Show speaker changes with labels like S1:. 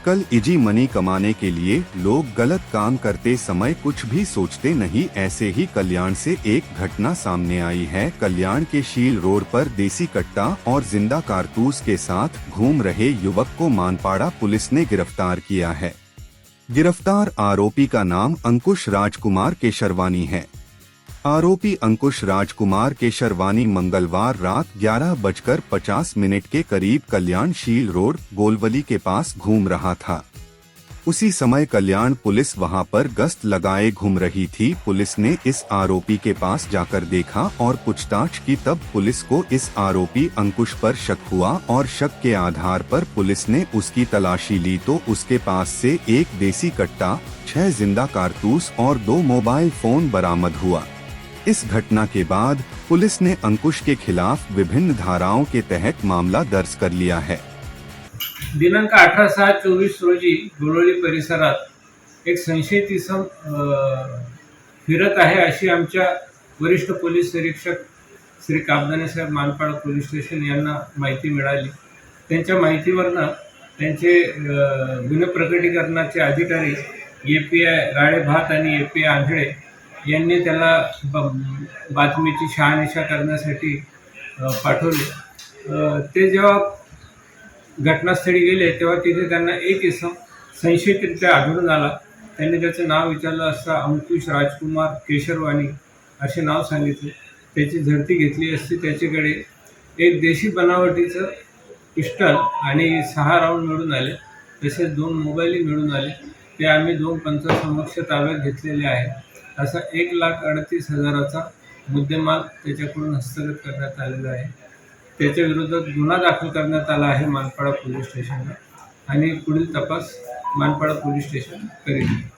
S1: आजकल easy money कमाने के लिए लोग गलत काम करते समय कुछ भी सोचते नहीं। ऐसे ही कल्याण से एक घटना सामने आई है। कल्याण के शील रोड पर देसी कट्टा और जिंदा कारतूस के साथ घूम रहे युवक को मानपाड़ा पुलिस ने गिरफ्तार किया है। गिरफ्तार आरोपी का नाम अंकुश राजकुमार केशरवानी है। आरोपी अंकुश राजकुमार केशरवानी मंगलवार रात 11:50 के करीब कल्याण शील रोड गोलवली के पास घूम रहा था। उसी समय कल्याण पुलिस वहां पर गश्त लगाए घूम रही थी। पुलिस ने इस आरोपी के पास जाकर देखा और पूछताछ की, तब पुलिस को इस आरोपी अंकुश पर शक हुआ और शक के आधार पर पुलिस ने उसकी तलाशी ली तो उसके पास से एक देसी कट्टा, 6 जिंदा कारतूस और 2 मोबाइल फोन बरामद हुआ। इस घटना के बाद पुलिस ने अंकुश के खिलाफ विभिन्न धाराओं के तहत मामला दर्ज कर लिया है।
S2: दिनांक 18/6/24 रोजी गोळवली परिसरात एक संशयित इसम फिरत आहे अशी आमच्या वरिष्ठ पोलीस निरीक्षक श्री काबदाने साहेब मानपाडा पोलीस स्टेशन यांना माहिती मिळाली। त्यांच्या माहितीवरनं त्यांचे गुन्हे प्रकटीकरणाचे अधिकारी API राळेभात आणि API आंधळे यांनी त्याला बातमीची शहानिशा करण्यासाठी पाठवले। ते जेव्हा घटनास्थळी गेले तेव्हा तिथे त्यांना एक इसम संशयितरित्या आढळून आला। त्यांनी त्याचं नाव विचारलं असता अंकुश राजकुमार केशरवानी असे नाव सांगितले। त्याची झडती घेतली असती त्याच्याकडे एक देशी बनावटीचं पिस्टल आणि 6 राऊंड मिळून आले, तसेच 2 मोबाईलही मिळून आले। ते आम्ही 2 पंचासमक्ष ताब्यात घेतलेले आहे। असा 1,38,000चा मुद्देमाल त्याच्याकडून हस्तगत करण्यात आलेला आहे। त्याच्या विरोधात गुन्हा दाखल करण्यात आला आहे मानपाडा पोलीस स्टेशनला आणि पुढील तपास मानपाडा पोलीस स्टेशन करेल।